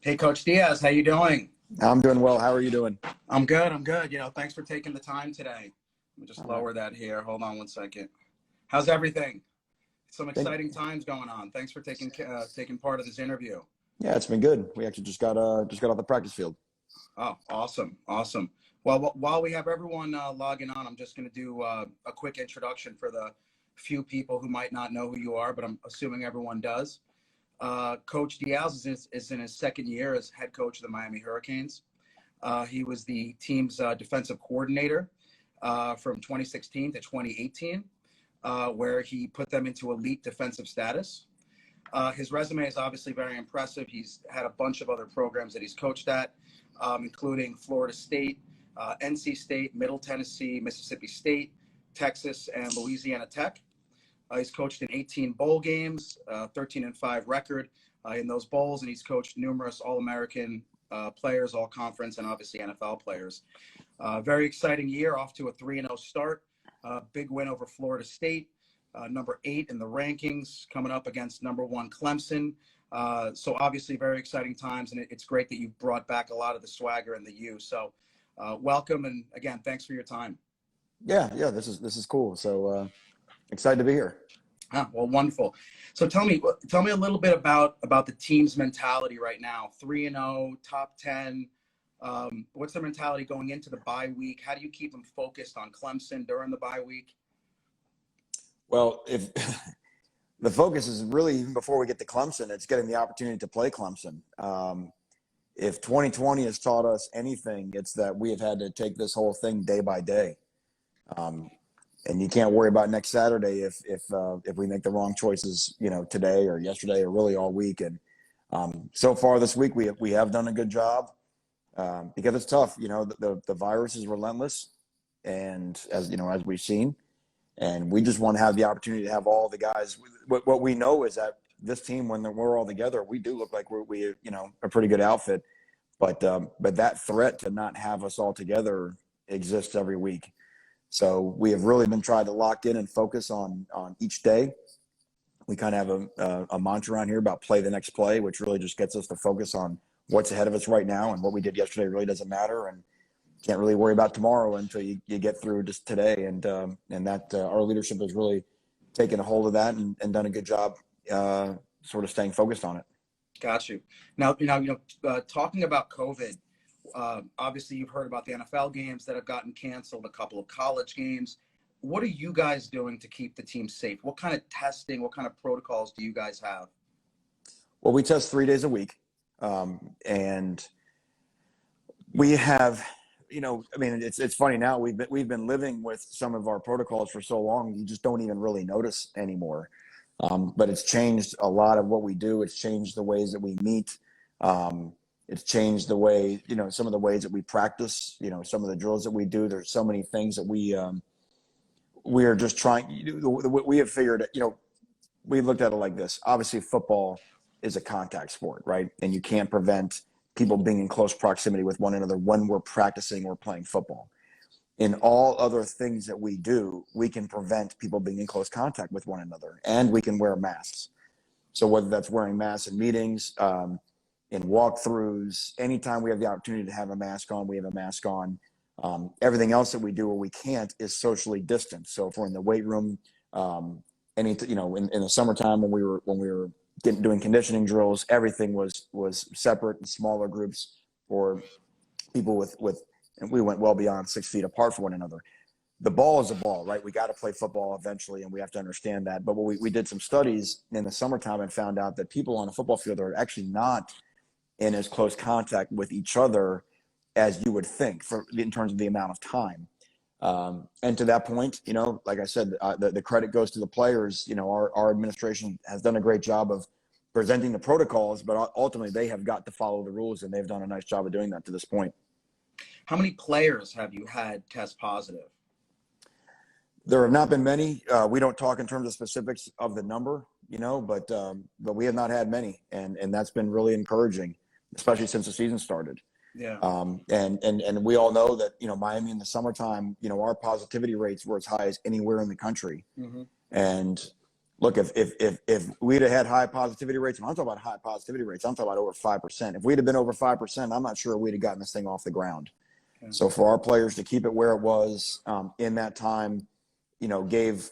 Hey, Coach Diaz, how you doing? I'm doing well. How are you doing? I'm good. I'm good. Thanks for taking the time today. Let me just All right. lower that here. Hold on one second. How's everything? Some Thank, exciting times going on. Thanks for taking part of this interview. yeah, it's been good. We actually just got off the practice field. Oh, awesome, awesome. Well, while we have everyone logging on, I'm just going to do a quick introduction for the few people who might not know who you are, but I'm assuming everyone does. Coach Diaz is in his second year as head coach of the Miami Hurricanes. He was the team's defensive coordinator from 2016 to 2018, where he put them into elite defensive status. His resume is obviously very impressive. He's had a bunch of other programs that he's coached at, including Florida State, NC State, Middle Tennessee, Mississippi State, Texas, and Louisiana Tech. He's coached in 18 bowl games, 13-5 record in those bowls, and he's coached numerous All-American players, All-Conference, and obviously NFL players. Very exciting year, off to a 3-0 start. Big win over Florida State, number 8 in the rankings, coming up against number 1 Clemson. So obviously very exciting times, and it's great that you've brought back a lot of the swagger and the U. So welcome, and again, thanks for your time. Yeah, this is cool. So excited to be here. Well, wonderful. So tell me a little bit about the team's mentality right now. 3-0, top 10. What's their mentality going into the bye week? How do you keep them focused on Clemson during the bye week? Well, if the focus is really, even before we get to Clemson, it's getting the opportunity to play Clemson. If 2020 has taught us anything, it's that we have had to take this whole thing day by day. And you can't worry about next Saturday if we make the wrong choices, today or yesterday or really all week. And so far this week we have done a good job because it's tough. The virus is relentless, and as we've seen, and we just want to have the opportunity to have all the guys. What we know is that this team, when we're all together, we do look like we're a pretty good outfit. But that threat to not have us all together exists every week. So we have really been trying to lock in and focus on each day. We kind of have a mantra around here about play the next play, which really just gets us to focus on what's ahead of us right now, and what we did yesterday really doesn't matter, and can't really worry about tomorrow until you get through just today. And that our leadership has really taken a hold of that and done a good job sort of staying focused on it. Got you. Now, talking about COVID, obviously you've heard about the NFL games that have gotten canceled, a couple of college games. What are you guys doing to keep the team safe? What kind of testing, what kind of protocols do you guys have? Well, we test 3 days a week. And we have, it's funny now. We've been living with some of our protocols for so long, you just don't even really notice anymore. But it's changed a lot of what we do. It's changed the ways that we meet. It's changed the way, some of the ways that we practice, some of the drills that we do. There's so many things that we are just trying. We have figured, we looked at it like this. Obviously, football is a contact sport, right? And you can't prevent people being in close proximity with one another when we're practicing or playing football. In all other things that we do, we can prevent people being in close contact with one another, and we can wear masks. So whether that's wearing masks in meetings, in walkthroughs, anytime we have the opportunity to have a mask on, we have a mask on. Everything else that we do where we can't is socially distanced. So if we're in the weight room, in the summertime when we were doing conditioning drills, everything was separate in smaller groups for people and we went well beyond 6 feet apart from one another. The ball is a ball, right? We got to play football eventually, and we have to understand that. But we did some studies in the summertime and found out that people on a football field are actually not in as close contact with each other as you would think in terms of the amount of time. And to that point, like I said, the credit goes to the players. Our administration has done a great job of presenting the protocols, but ultimately they have got to follow the rules, and they've done a nice job of doing that to this point. How many players have you had test positive? There have not been many. We don't talk in terms of specifics of the number, but we have not had many, and that's been really encouraging, especially since the season started. Yeah. And we all know that, Miami in the summertime, our positivity rates were as high as anywhere in the country. Mm-hmm. And look, if we'd have had high positivity rates, and I'm talking about high positivity rates, I'm talking about over 5%. If we'd have been over 5%, I'm not sure we'd have gotten this thing off the ground. Yeah. So for our players to keep it where it was in that time, gave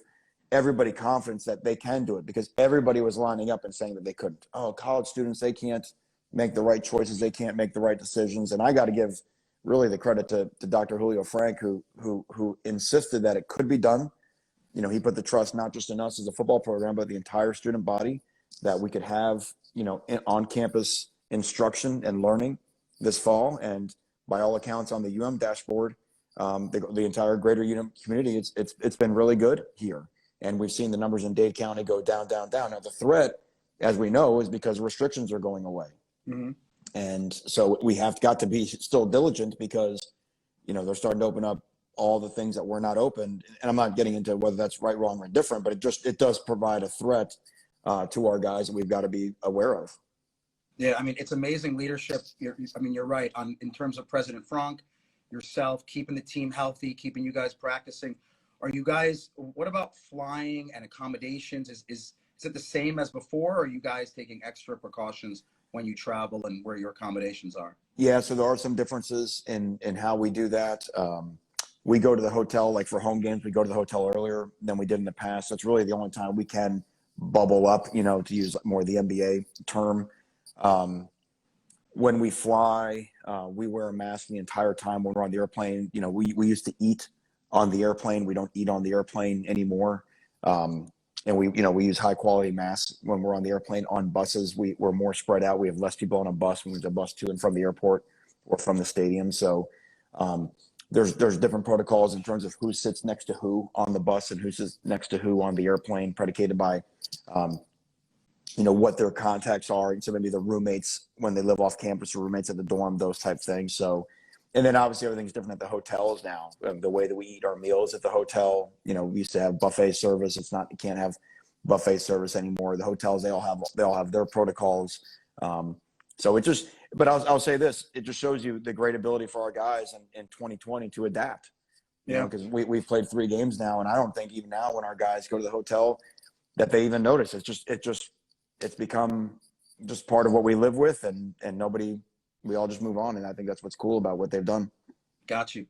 everybody confidence that they can do it, because everybody was lining up and saying that they couldn't. Oh, college students, they can't make the right choices. They can't make the right decisions. And I got to give really the credit to Dr. Julio Frank, who insisted that it could be done. He put the trust not just in us as a football program, but the entire student body, that we could have, on-campus instruction and learning this fall. And by all accounts, on the dashboard, the entire greater community, it's been really good here. And we've seen the numbers in Dade County go down, down, down. Now, the threat, as we know, is because restrictions are going away. Mm-hmm. And so we have got to be still diligent, because, they're starting to open up all the things that were not open. And I'm not getting into whether that's right, wrong, or different, but it does provide a threat to our guys that we've got to be aware of. Yeah, I mean, it's amazing leadership. You're right in terms of President Frank, yourself, keeping the team healthy, keeping you guys practicing. What about flying and accommodations? Is it the same as before, or are you guys taking extra precautions when you travel and where your accommodations are? Yeah, so there are some differences in how we do that. We go to the hotel, like for home games, we go to the hotel earlier than we did in the past. That's really the only time we can bubble up, to use more the NBA term. When we fly, we wear a mask the entire time when we're on the airplane. We used to eat on the airplane. We don't eat on the airplane anymore. And we use high quality masks when we're on the airplane. On buses, we're more spread out. We have less people on a bus when we have a bus to and from the airport or from the stadium. So there's different protocols in terms of who sits next to who on the bus and who sits next to who on the airplane, predicated by what their contacts are. So maybe the roommates when they live off campus, or roommates at the dorm, those type things. So, and then obviously everything's different at the hotels now. The way that we eat our meals at the hotel, we used to have buffet service. You can't have buffet service anymore. The hotels, they all have their protocols. But I'll say this, it just shows you the great ability for our guys in 2020 to adapt. Because we've played 3 games now, and I don't think even now when our guys go to the hotel that they even notice. It's become just part of what we live with, and we all just move on. And I think that's what's cool about what they've done. Got you.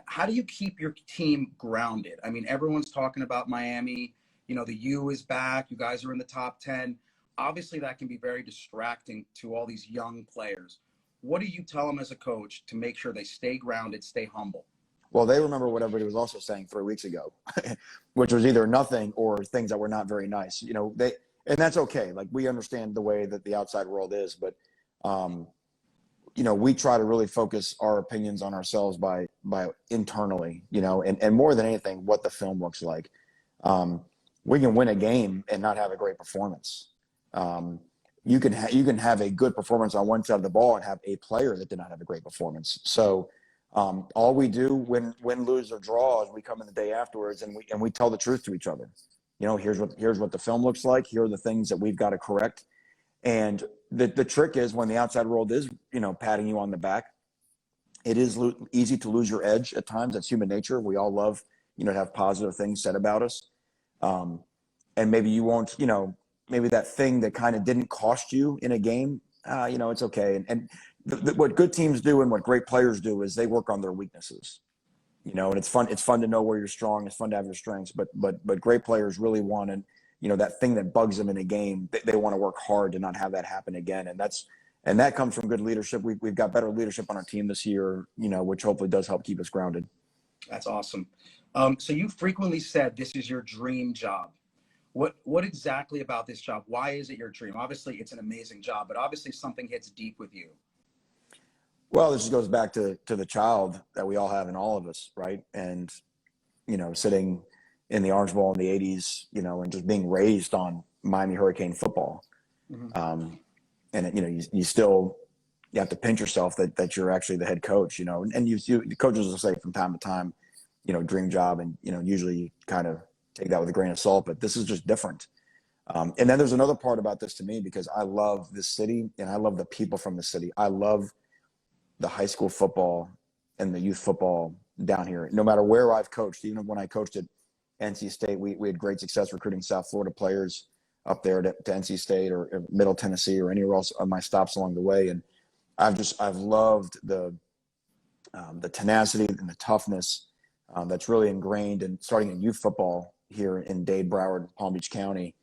How do you keep your team grounded? I mean, everyone's talking about Miami. The U is back. You guys are in the top 10. Obviously, that can be very distracting to all these young players. What do you tell them as a coach to make sure they stay grounded, stay humble? Well, they remember what everybody was also saying 3 weeks ago, which was either nothing or things that were not very nice. And that's okay. Like, we understand the way that the outside world is, but we try to really focus our opinions on ourselves by internally, and more than anything, what the film looks like. We can win a game and not have a great performance. You can have a good performance on one side of the ball and have a player that did not have a great performance. So all we do win, lose, or draw is we come in the day afterwards and we tell the truth to each other. Here's what the film looks like. Here are the things that we've got to correct. And the trick is, when the outside world is, patting you on the back, it is easy to lose your edge at times. That's human nature. We all love, to have positive things said about us. And maybe you won't, maybe that thing that kind of didn't cost you in a game, it's okay. And what good teams do and what great players do is they work on their weaknesses. And it's fun to know where you're strong. It's fun to have your strengths, but great players really want to, that thing that bugs them in a game, they want to work hard to not have that happen again. And that comes from good leadership. We've got better leadership on our team this year, which hopefully does help keep us grounded. That's awesome. So you frequently said this is your dream job. What exactly about this job? Why is it your dream? Obviously, it's an amazing job, but obviously something hits deep with you. Well, this just goes back to the child that we all have in all of us, right? And, sitting in the Orange Bowl in the 80s, and just being raised on Miami Hurricane football. Mm-hmm. And, you have to pinch yourself that you're actually the head coach, and the coaches will say from time to time, dream job. And, usually you kind of take that with a grain of salt, but this is just different. And then there's another part about this to me, because I love this city and I love the people from the city. I love the high school football and the youth football down here. No matter where I've coached, even when I coached at NC State, we had great success recruiting South Florida players. up there to NC State or Middle Tennessee or anywhere else on my stops along the way. And I've loved the tenacity and the toughness that's really ingrained in starting in youth football here in Dade, Broward, Palm Beach County.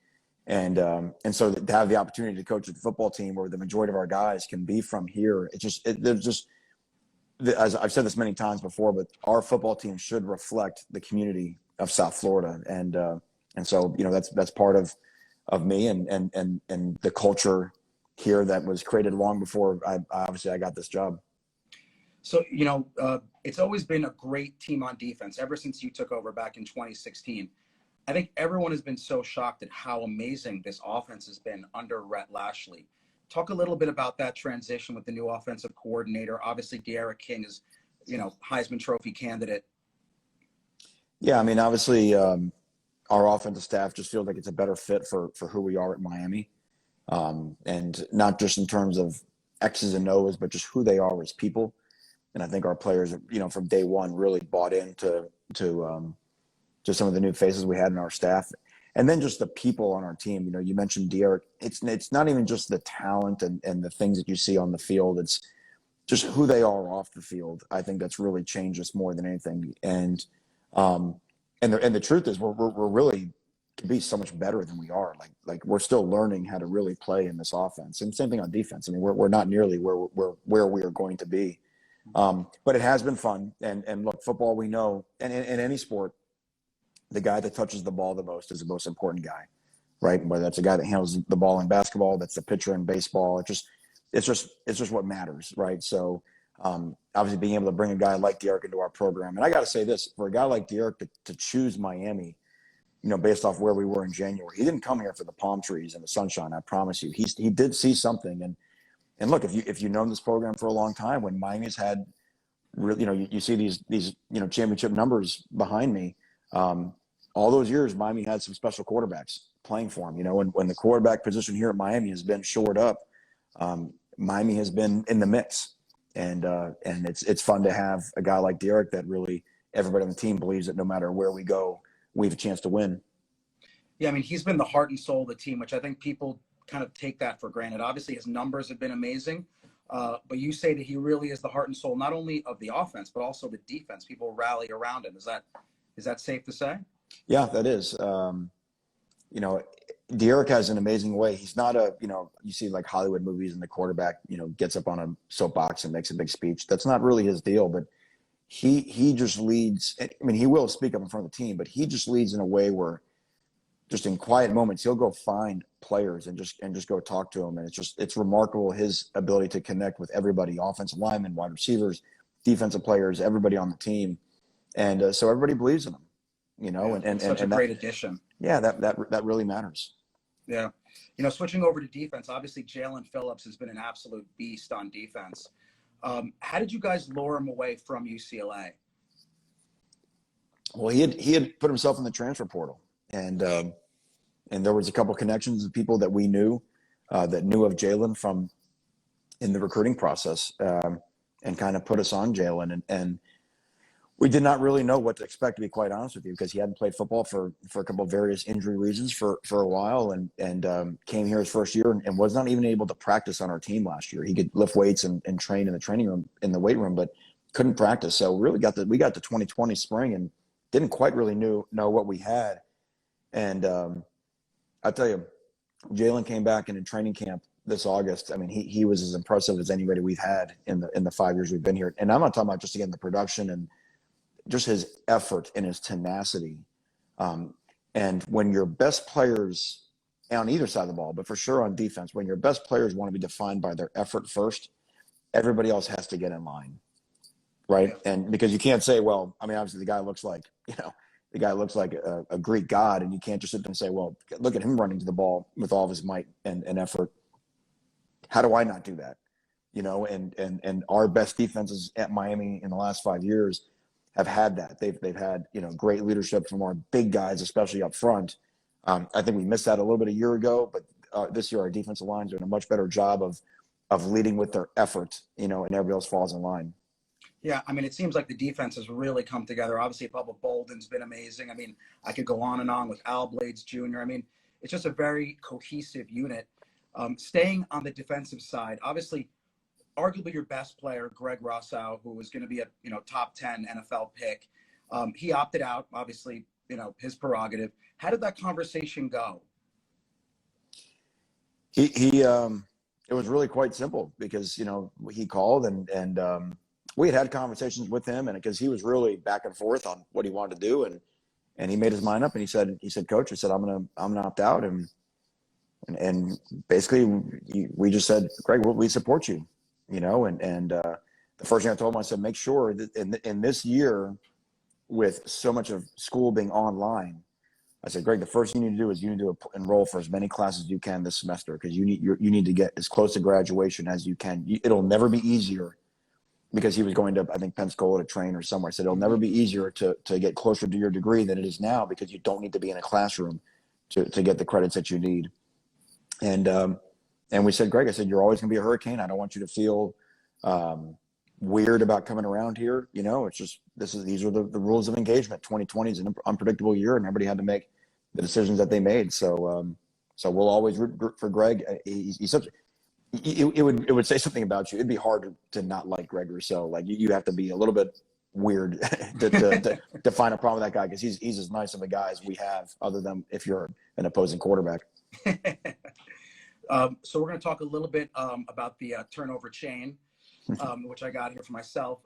And so to have the opportunity to coach a football team where the majority of our guys can be from here, there's just, as I've said this many times before, but our football team should reflect the community of South Florida. And so, that's part of me and the culture here that was created long before I got this job. So, it's always been a great team on defense ever since you took over back in 2016. I think everyone has been so shocked at how amazing this offense has been under Rhett Lashley. Talk a little bit about that transition with the new offensive coordinator. Obviously, De'Ara King is, Heisman Trophy candidate. Yeah, I mean, obviously, our offensive staff just feels like it's a better fit for who we are at Miami. And not just in terms of X's and O's, but just who they are as people. And I think our players, from day one really bought into just some of the new faces we had in our staff. And then just the people on our team. You mentioned De'Ara. It's not even just the talent and the things that you see on the field. It's just who they are off the field. I think that's really changed us more than anything. And the truth is we're really can be so much better than we are. Like we're still learning how to really play in this offense. And same thing on defense. I mean, we're not nearly where we are going to be. But it has been fun. And look, football, we know, and in any sport, the guy that touches the ball the most is the most important guy, right? Whether that's a guy that handles the ball in basketball, that's the pitcher in baseball. It's just what matters, right? So obviously being able to bring a guy like De'Ara into our program. And I got to say this, for a guy like De'Ara to choose Miami, based off where we were in January, he didn't come here for the palm trees and the sunshine. I promise you, he did see something. And look, if you've known this program for a long time, when Miami's had really, you see these championship numbers behind me. All those years, Miami had some special quarterbacks playing for him. When the quarterback position here at Miami has been shored up, Miami has been in the mix, and it's fun to have a guy like Derek that really everybody on the team believes that no matter where we go, we have a chance to win. Yeah, I mean, he's been the heart and soul of the team, which I think people kind of take that for granted. Obviously, his numbers have been amazing, but you say that he really is the heart and soul not only of the offense but also the defense. People rally around him. Is that safe to say? Yeah, that is. Derek has an amazing way. He's not you see like Hollywood movies and the quarterback, gets up on a soapbox and makes a big speech. That's not really his deal, but he just leads. I mean, he will speak up in front of the team, but he just leads in a way where just in quiet moments, he'll go find players and just go talk to them. And it's remarkable his ability to connect with everybody, offensive linemen, wide receivers, defensive players, everybody on the team. And so everybody believes in him. And such a great addition. Yeah, that really matters. Yeah. Switching over to defense, obviously Jalen Phillips has been an absolute beast on defense. How did you guys lure him away from UCLA? Well, he had put himself in the transfer portal, and there was a couple of connections of people that we knew that knew of Jalen from in the recruiting process, and kind of put us on Jalen, and we did not really know what to expect, to be quite honest with you, because he hadn't played football for a couple of various injury reasons for a while, and came here his first year and was not even able to practice on our team last year. He could lift weights and train in the training room, in the weight room, but couldn't practice. So really we got to 2020 spring and didn't quite really know what we had. And I'll tell you, Jalen came back in training camp this August. I mean, he was as impressive as anybody we've had in the 5 years we've been here. And I'm not talking about just, again, the production and just his effort and his tenacity. And when your best players on either side of the ball, but for sure on defense, when your best players want to be defined by their effort first, everybody else has to get in line, right? And because you can't say, well, I mean, obviously the guy looks like, a Greek god, and you can't just sit there and say, well, look at him running to the ball with all of his might and effort. How do I not do that? And our best defenses at Miami in the last 5 years have had that. They've had, great leadership from our big guys, especially up front. I think we missed that a little bit a year ago, but this year our defensive line's doing a much better job of leading with their effort, and everybody else falls in line. Yeah, I mean, it seems like the defense has really come together. Obviously, Bubba Bolden's been amazing. I mean, I could go on and on with Al Blades Jr. I mean, it's just a very cohesive unit. Staying on the defensive side, obviously, arguably your best player, Greg Rousseau, who was going to be a top 10 NFL pick, he opted out. Obviously, his prerogative. How did that conversation go? It was really quite simple because he called and we had conversations with him, and because he was really back and forth on what he wanted to do, and he made his mind up, and he said, Coach, I said I'm gonna opt out, and basically we just said, Greg, we support you, and the first thing I told him, I said, make sure that in this year, with so much of school being online, I said, Greg, the first thing you need to do is you need to enroll for as many classes as you can this semester, because you need to get as close to graduation as you can. It'll never be easier, because he was going to, I think, Pensacola to train or somewhere. I said, it'll never be easier to get closer to your degree than it is now, because you don't need to be in a classroom to get the credits that you need. And we said, Greg, I said, you're always going to be a Hurricane. I don't want you to feel weird about coming around here. It's just, these are the rules of engagement. 2020 is an unpredictable year, and everybody had to make the decisions that they made. So we'll always root for Greg. He's such, it would say something about you. It'd be hard to not like Greg Rousseau. Like you have to be a little bit weird to find a problem with that guy, because he's as nice of a guy as we have, other than if you're an opposing quarterback. So we're going to talk a little bit about the turnover chain, which I got here for myself.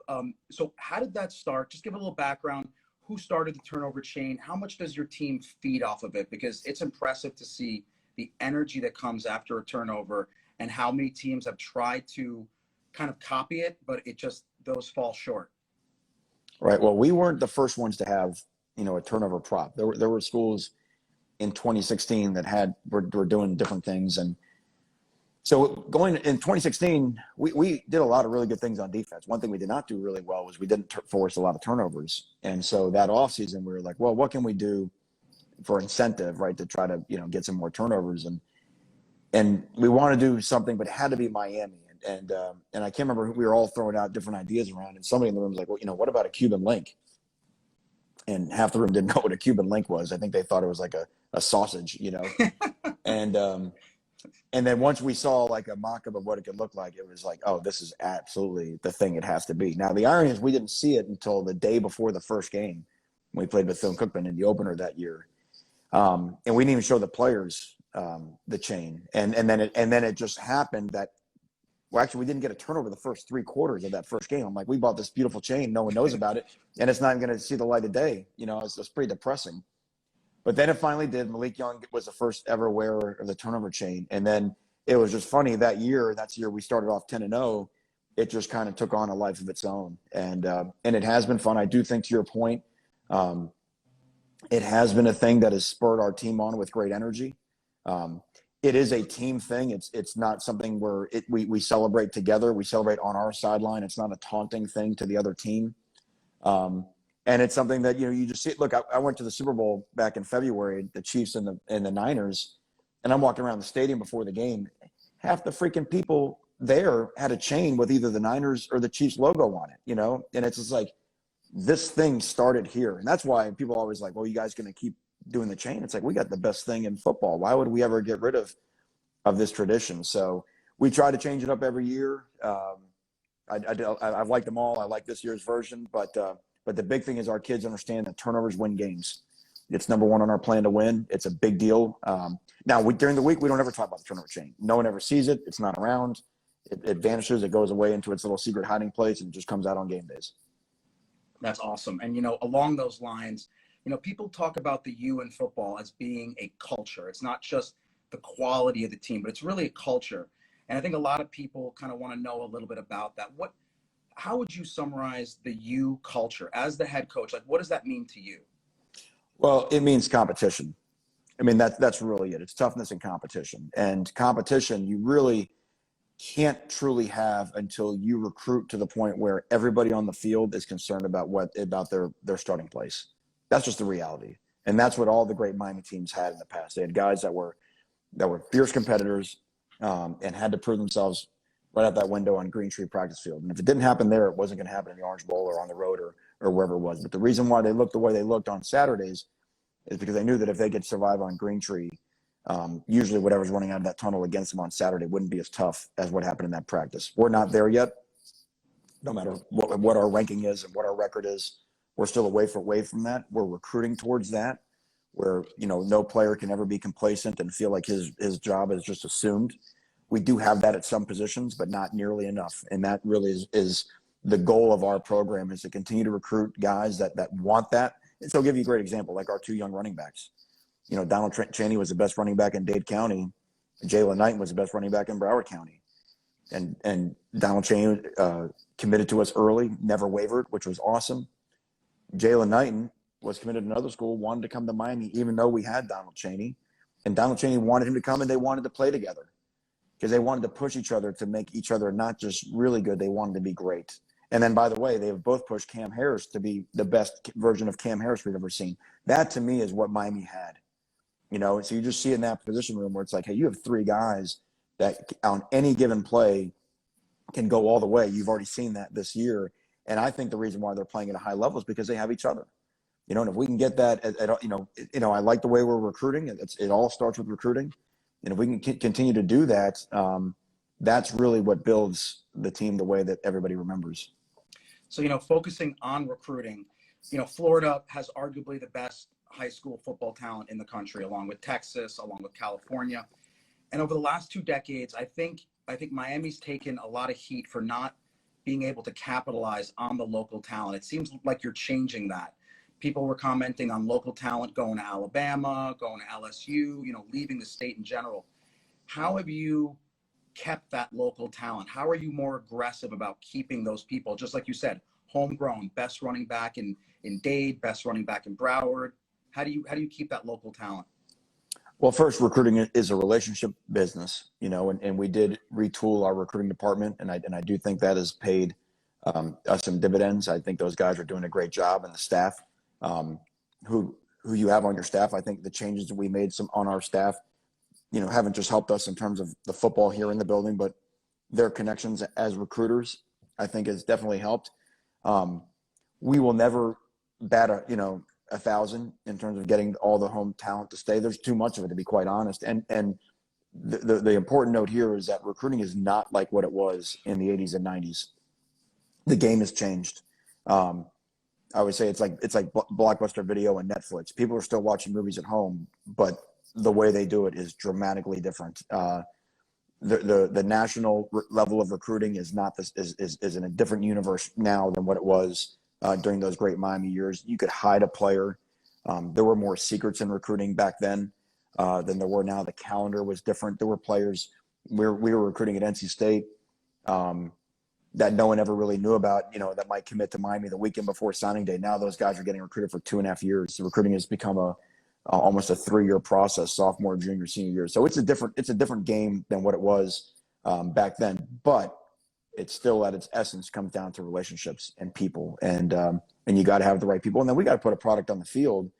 So how did that start? Just give a little background. Who started the turnover chain? How much does your team feed off of it? Because it's impressive to see the energy that comes after a turnover, and how many teams have tried to kind of copy it, but those fall short. Right. Well, we weren't the first ones to have, a turnover prop. There were schools in 2016 that were doing different things. And so going in 2016, we did a lot of really good things on defense. One thing we did not do really well was we didn't force a lot of turnovers. And so that offseason, we were like, well, what can we do for incentive, right, to try to, get some more turnovers? And we want to do something, but it had to be Miami. And I can't remember, we were all throwing out different ideas around, and somebody in the room was like, well, what about a Cuban link? And half the room didn't know what a Cuban link was. I think they thought it was like a sausage, and then once we saw like a mock-up of what it could look like, it was like, oh, this is absolutely the thing it has to be. Now, the irony is we didn't see it until the day before the first game when we played with Phil Cookman in the opener that year. And we didn't even show the players the chain. And then it just happened that, well, actually, we didn't get a turnover the first 3 quarters of that first game. I'm like, we bought this beautiful chain. No one knows about it, and it's not going to see the light of day. It's pretty depressing. But then it finally did. Malik Young was the first ever wearer of the turnover chain. And then it was just funny that's the year we started off 10-0. It just kind of took on a life of its own. And it has been fun. I do think, to your point, it has been a thing that has spurred our team on with great energy. It is a team thing. It's not something where we celebrate together. We celebrate on our sideline. It's not a taunting thing to the other team. And it's something that, you just see. Look, I went to the Super Bowl back in February, the Chiefs and the Niners, and I'm walking around the stadium before the game. Half the freaking people there had a chain with either the Niners or the Chiefs logo on it, and it's just like, this thing started here. And that's why people are always like, well, you guys going to keep doing the chain? It's like, we got the best thing in football. Why would we ever get rid of this tradition? So we try to change it up every year. I've liked them all. I like this year's version, but the big thing is our kids understand that turnovers win games. It's number one on our plan to win. It's a big deal. Now, during the week, we don't ever talk about the turnover chain. No one ever sees it. It's not around. It vanishes. It goes away into its little secret hiding place, and it just comes out on game days. That's awesome. And, along those lines, people talk about the U in football as being a culture. It's not just the quality of the team, but it's really a culture. And I think a lot of people kind of want to know a little bit about that. How would you summarize the U culture as the head coach? Like, what does that mean to you? Well, it means competition. I mean, that's really it. It's toughness and competition. And competition, you really can't truly have until you recruit to the point where everybody on the field is concerned about their starting place. That's just the reality. And that's what all the great Miami teams had in the past. They had guys that were fierce competitors and had to prove themselves right out that window on Green Tree practice field. And if it didn't happen there, it wasn't going to happen in the Orange Bowl or on the road or wherever it was. But the reason why they looked the way they looked on Saturdays is because they knew that if they could survive on Green Tree, Usually whatever's running out of that tunnel against them on Saturday wouldn't be as tough as what happened in that practice. We're not there yet. No matter what our ranking is and what our record is, we're still away from that. We're recruiting towards that, where, you know, no player can ever be complacent and feel like his job is just assumed. We do have that at some positions, but not nearly enough. And that really is the goal of our program, is to continue to recruit guys that want that. And so I'll give you a great example, like our two young running backs. You know, Donald Chaney was the best running back in Dade County. Jalen Knighton was the best running back in Broward County. And Donald Chaney committed to us early, never wavered, which was awesome. Jalen Knighton was committed to another school, wanted to come to Miami, even though we had Donald Chaney. And Donald Chaney wanted him to come, and they wanted to play together because they wanted to push each other to make each other not just really good, they wanted to be great. And then, by the way, they have both pushed Cam Harris to be the best version of Cam Harris we've ever seen. That, to me, is what Miami had. You know, so you just see in that position room where it's like, hey, you have three guys that on any given play can go all the way. You've already seen that this year. And I think the reason why they're playing at a high level is because they have each other. You know, and if we can get that, I like the way we're recruiting. It all starts with recruiting. And if we can continue to do that, that's really what builds the team the way that everybody remembers. So, you know, focusing on recruiting, you know, Florida has arguably the best high school football talent in the country, along with Texas, along with California. And over the last 2 decades, I think Miami's taken a lot of heat for not being able to capitalize on the local talent. It seems like you're changing that. People were commenting on local talent going to Alabama, going to LSU, you know, leaving the state in general. How have you kept that local talent? How are you more aggressive about keeping those people? Just like you said, homegrown, best running back in Dade, best running back in Broward. How do you keep that local talent? Well, first, recruiting is a relationship business, you know, and we did retool our recruiting department, and I do think that has paid us some dividends. I think those guys are doing a great job, and the staff who you have on your staff. I think the changes that we made on our staff, you know, haven't just helped us in terms of the football here in the building, but their connections as recruiters, I think, has definitely helped. We will never bat 1,000 in terms of getting all the home talent to stay. There's too much of it, to be quite honest. And the important note here is that recruiting is not like what it was in the 80s and 90s. The game has changed. I would say it's like Blockbuster Video and Netflix. People are still watching movies at home, but the way they do it is dramatically different. The national level of recruiting is not this is in a different universe now than what it was during those great Miami years. You could hide a player. There were more secrets in recruiting back then than there were now. The calendar was different. There were players we were recruiting at NC State that no one ever really knew about, you know, that might commit to Miami the weekend before signing day. Now those guys are getting recruited for 2.5 years. The recruiting has become almost a 3-year process, sophomore, junior, senior year. So it's a different game than what it was back then. But it's still, at its essence, comes down to relationships and people, and you got to have the right people, and then we got to put a product on the field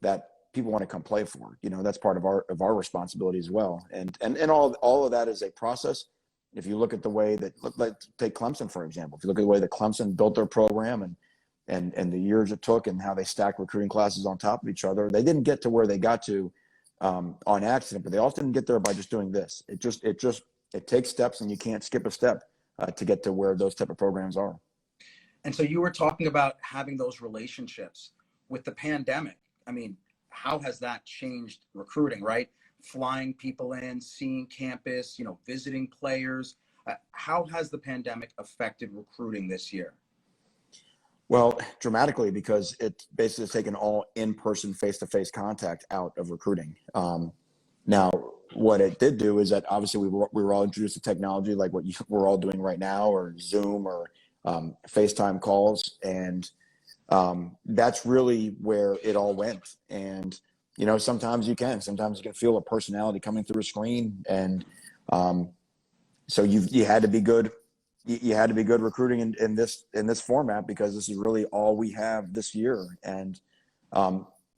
that people want to come play for. You know, that's part of our responsibility as well. And all of that is a process. If you look at the way that, take Clemson, for example, if you look at the way that Clemson built their program and the years it took and how they stacked recruiting classes on top of each other, they didn't get to where they got to on accident, but they also didn't get there by just doing this. It takes steps, and you can't skip a step to get to where those type of programs are. And so you were talking about having those relationships with the pandemic. I mean, how has that changed recruiting, right? Flying people in, seeing campus, you know, visiting players. How has the pandemic affected recruiting this year? Well, dramatically, because it basically has taken all in-person, face-to-face contact out of recruiting. Now, what it did do is that obviously we were all introduced to technology like what we're all doing right now, or Zoom or FaceTime calls. And that's really where it all went. And, you know, sometimes you can feel a personality coming through a screen. And so you had to be good. You had to be good recruiting in this format, because this is really all we have this year. And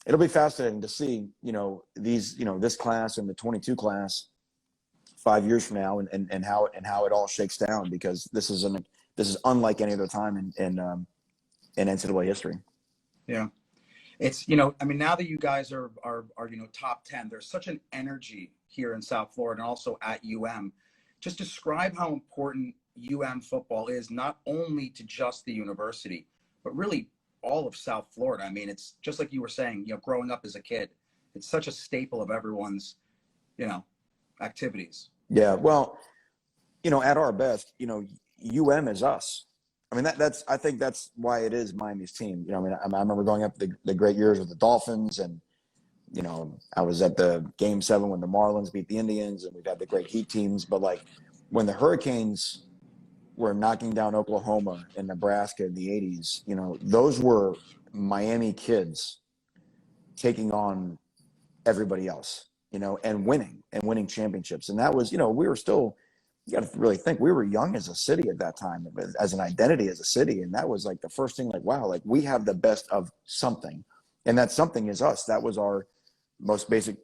it'll be fascinating to see, you know, this class and the 22 class 5 years from now, and how it all shakes down, because this is unlike any other time in NCAA history. Yeah. It's, I mean, now that you guys are, top 10, there's such an energy here in South Florida and also at UM. Just describe how important UM football is, not only to just the university, but really all of South Florida. I mean, it's just like you were saying, growing up as a kid, it's such a staple of everyone's, activities. Yeah. Well, at our best, UM is us. I mean, I think that's why it is Miami's team. I mean, I remember going up the great years with the Dolphins, and, I was at the game 7 when the Marlins beat the Indians, and we've had the great Heat teams. But like when the Hurricanes were knocking down Oklahoma and Nebraska in the 80s, those were Miami kids taking on everybody else, and winning championships. And that was, we were still, you got to really think, we were young as a city at that time, as an identity as a city. And that was like the first thing, like, wow, like we have the best of something. And that something is us. That was our most basic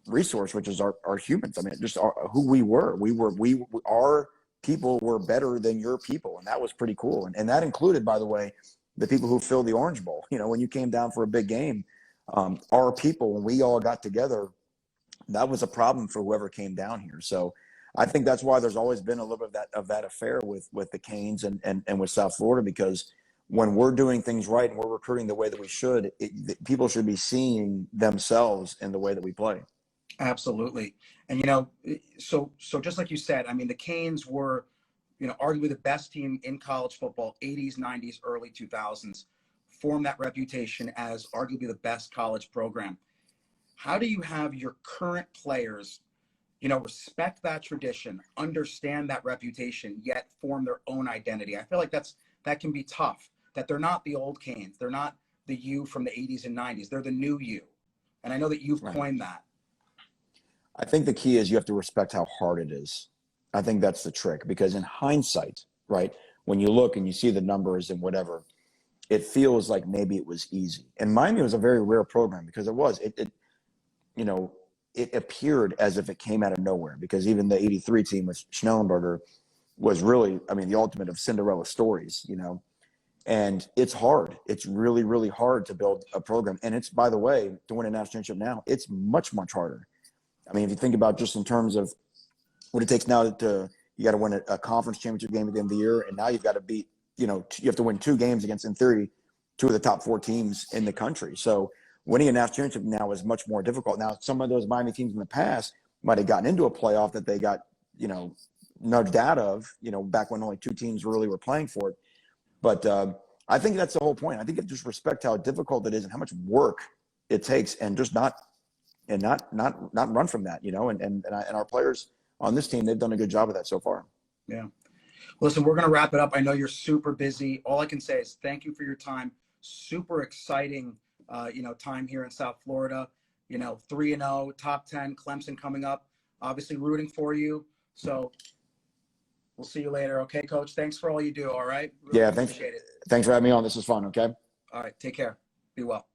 resource, which is our humans. I mean, just who we were. Our people were better than your people. And that was pretty cool. And that included, by the way, the people who filled the Orange Bowl. When you came down for a big game, our people, when we all got together, that was a problem for whoever came down here. So I think that's why there's always been a little bit of that affair with the Canes and with South Florida, because when we're doing things right and we're recruiting the way that we should, people should be seeing themselves in the way that we play. Absolutely. And, so just like you said, I mean, the Canes were, arguably the best team in college football, 80s, 90s, early 2000s, formed that reputation as arguably the best college program. How do you have your current players, respect that tradition, understand that reputation, yet form their own identity? I feel like that can be tough, that they're not the old Canes. They're not the you from the 80s and 90s. They're the new you. And I know that you've coined that. I think the key is you have to respect how hard it is. I think that's the trick, because in hindsight, right, when you look and you see the numbers and whatever, it feels like maybe it was easy. And Miami was a very rare program, because it was. It appeared as if it came out of nowhere, because even the 83 team with Schnellenberger was really, I mean, the ultimate of Cinderella stories, and it's hard. It's really, really hard to build a program. And it's, by the way, to win a national championship now, it's much, much harder. I mean, if you think about just in terms of what it takes now you got to win a conference championship game at the end of the year. And now you've got to beat, you have to win 2 games against, in theory, 2 of the top 4 teams in the country. So winning a national championship now is much more difficult. Now, some of those Miami teams in the past might have gotten into a playoff that they got, nudged out of, back when only 2 teams really were playing for it. But I think that's the whole point. I think you just respect how difficult it is and how much work it takes, and just not run from that, and our players on this team, they've done a good job of that so far. Yeah. Listen, we're going to wrap it up. I know you're super busy. All I can say is thank you for your time. Super exciting, time here in South Florida. 3-0, top 10, Clemson coming up. Obviously rooting for you. So we'll see you later. Okay, Coach. Thanks for all you do. All right. Really appreciate it. Thanks for having me on. This was fun. Okay. All right. Take care. Be well.